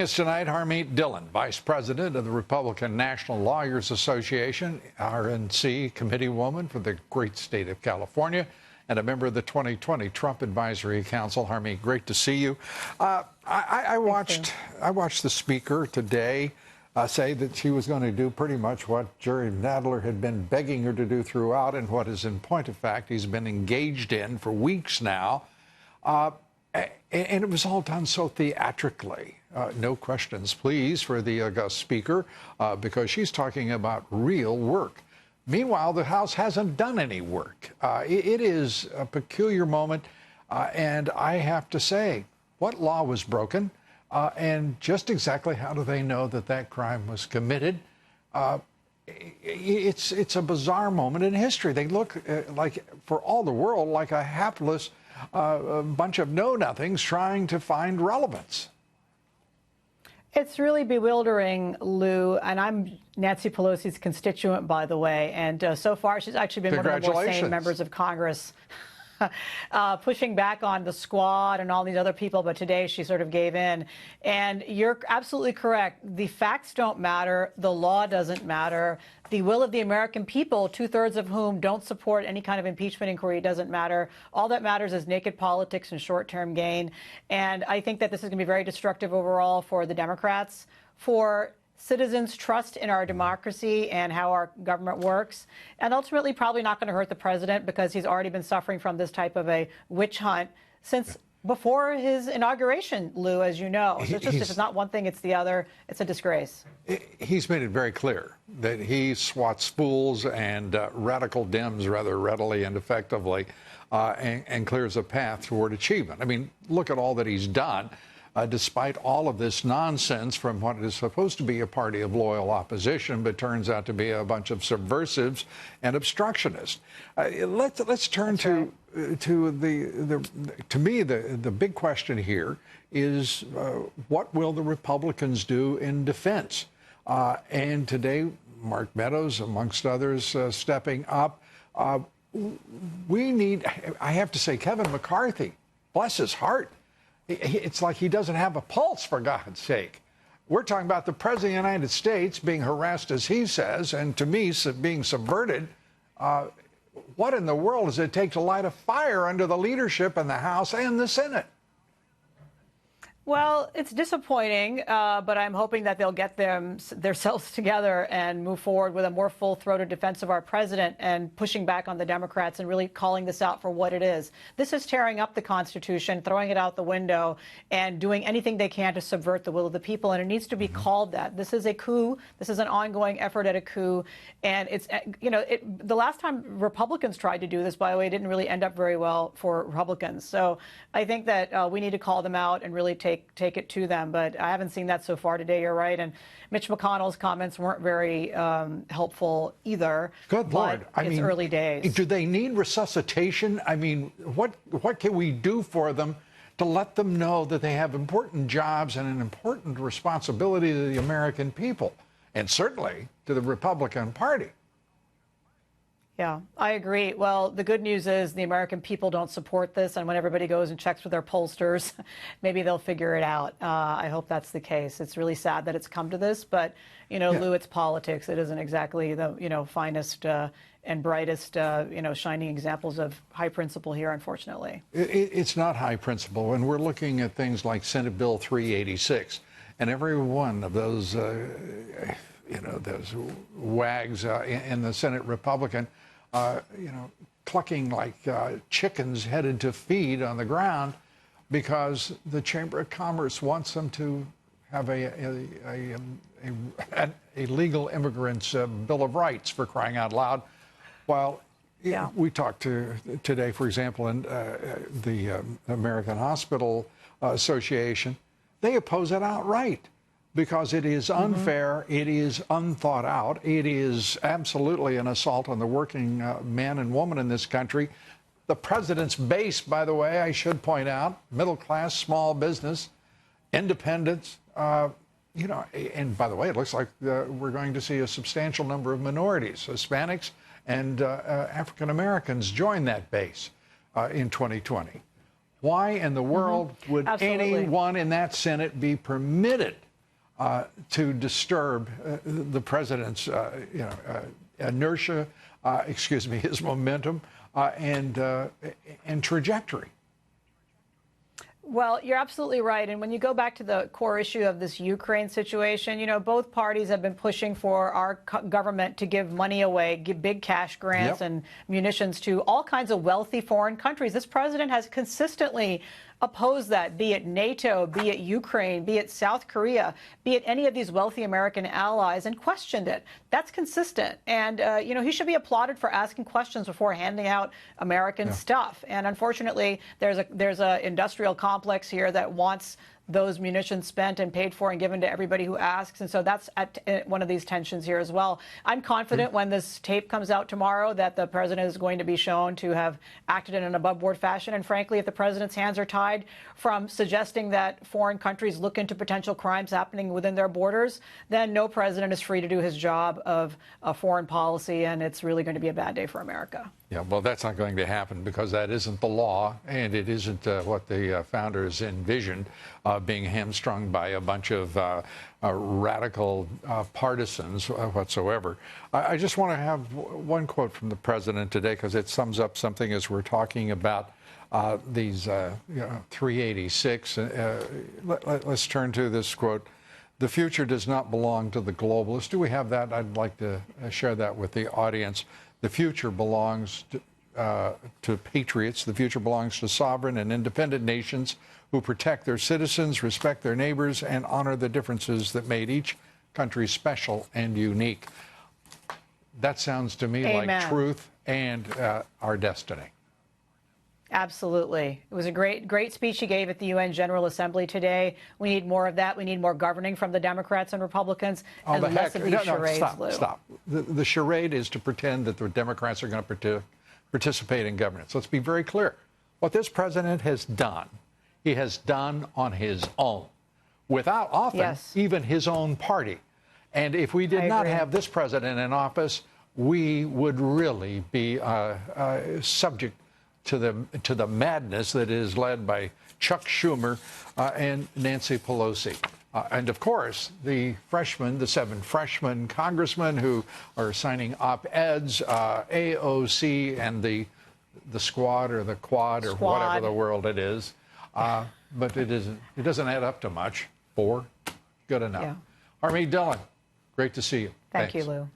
It's tonight Harmeet Dhillon, Vice President of the Republican National Lawyers Association, RNC committeewoman for the great state of California, and a member of the 2020 Trump Advisory Council. Harmeet, great to see you. I watched the speaker today say that she was going to do pretty much what Jerry Nadler had been begging her to do throughout, and what is, in point of fact, he's been engaged in for weeks now. And it was all done so theatrically. No questions, please, for the august speaker, because she's talking about real work. Meanwhile, the House hasn't done any work. It is a peculiar moment, and I have to say, what law was broken, and just exactly how do they know that that crime was committed? It's a bizarre moment in history. They look like, for all the world, like a hapless a bunch of know-nothings trying to find relevance. It's really bewildering, Lou, and I'm Nancy Pelosi's constituent, by the way, and so far she's actually been one of the more sane members of Congress, pushing back on the squad and all these other people, but today she sort of gave in. And you're absolutely correct. The facts don't matter. The law doesn't matter. The will of the American people, two-thirds of whom don't support any kind of impeachment inquiry, doesn't matter. All that matters is naked politics and short-term gain. And I think that this is going to be very destructive overall for the Democrats, for citizens' trust in our democracy and how our government works, and ultimately probably not going to hurt the president, because he's already been suffering from this type of a witch hunt since before his inauguration, Lou, as you know. So it's just, if it's not one thing, it's the other. It's a disgrace. He's made it very clear that he swats fools and radical Dems rather readily and effectively, and clears a path toward achievement. I mean, look at all that he's done. Despite all of this nonsense from what is supposed to be a party of loyal opposition, but turns out to be a bunch of subversives and obstructionists. Let's turn to me the big question here is what will the Republicans do in defense? And today, Mark Meadows, amongst others, stepping up. We need, I have to say, Kevin McCarthy, bless his heart. It's like he doesn't have a pulse, for God's sake. We're talking about the President of the United States being harassed, as he says, and to me, being subverted. What in the world does it take to light a fire under the leadership in the House and the Senate? Well, it's disappointing, but I'm hoping that they'll get themselves together and move forward with a more full-throated defense of our president and pushing back on the Democrats and really calling this out for what it is. This is tearing up the Constitution, throwing it out the window, and doing anything they can to subvert the will of the people, and it needs to be called that. This is a coup. This is an ongoing effort at a coup, and it's, you know, the last time Republicans tried to do this, by the way, it didn't really end up very well for Republicans. So I think that we need to call them out and really take it to them, but I haven't seen that so far today. You're right, and Mitch McConnell's comments weren't very helpful either. Good Lord, I mean, early days. Do they need resuscitation? I mean, what can we do for them to let them know that they have important jobs and an important responsibility to the American people, and certainly to the Republican Party? Yeah, I agree. Well, the good news is the American people don't support this, and when everybody goes and checks with their pollsters, maybe they'll figure it out. I hope that's the case. It's really sad that it's come to this, but, you know, Lou, it's politics. It isn't exactly the, you know, finest and brightest, you know, shining examples of high principle here, unfortunately. It's not high principle, and we're looking at things like Senate Bill 386, and every one of those, you know, those wags in the Senate Republican, you know, clucking like chickens headed to feed on the ground, because the Chamber of Commerce wants them to have a legal immigrant's Bill of Rights, for crying out loud. While we talked today, for example, in the American Hospital Association, they oppose it outright, because it is unfair, it is unthought out, it is absolutely an assault on the working man and woman in this country. The president's base, by the way, I should point out, middle class, small business, independents, you know, and by the way, it looks like we're going to see a substantial number of minorities, Hispanics and African Americans join that base in 2020. Why in the world would anyone in that Senate be permitted to disturb the president's inertia, his momentum and trajectory. Well, you're absolutely right. And when you go back to the core issue of this Ukraine situation, both parties have been pushing for our government to give money away, give big cash grants and munitions to all kinds of wealthy foreign countries. This president has consistently opposed that, be it NATO, be it Ukraine, be it South Korea, be it any of these wealthy American allies, and questioned it. That's consistent. And, he should be applauded for asking questions before handing out American stuff. And unfortunately, there's a industrial complex here that wants those munitions spent and paid for and given to everybody who asks. And so that's one of these tensions here as well. I'm confident when this tape comes out tomorrow that the president is going to be shown to have acted in an above-board fashion. And frankly, if the president's hands are tied from suggesting that foreign countries look into potential crimes happening within their borders, then no president is free to do his job of foreign policy, and it's really going to be a bad day for America. Yeah, well, that's not going to happen because that isn't the law, and it isn't what the founders envisioned, being hamstrung by a bunch of radical partisans whatsoever. I just want to have one quote from the president today because it sums up something as we're talking about these 386. Let's turn to this quote. The future does not belong to the globalists. Do we have that? I'd like to share that with the audience. The future belongs to patriots. The future belongs to sovereign and independent nations who protect their citizens, respect their neighbors, and honor the differences that made each country special and unique. That sounds to me like truth and our destiny. Absolutely. It was a great speech he gave at the UN General Assembly today. We need more of that. We need more governing from the Democrats and Republicans and less of these charades, Lou. Stop. The charade is to pretend that the Democrats are going to participate in governance. Let's be very clear. What this president has done, he has done on his own, without often even his own party. And if we did not have this president in office, we would really be subject to the madness that is led by Chuck Schumer and Nancy Pelosi. And of course, the 7 freshman congressmen who are signing op-eds, AOC and the squad or the quad or whatever the world it is. But it doesn't add up to much. 4, good enough. Harmeet Dhillon, great to see you. Thank you, Lou.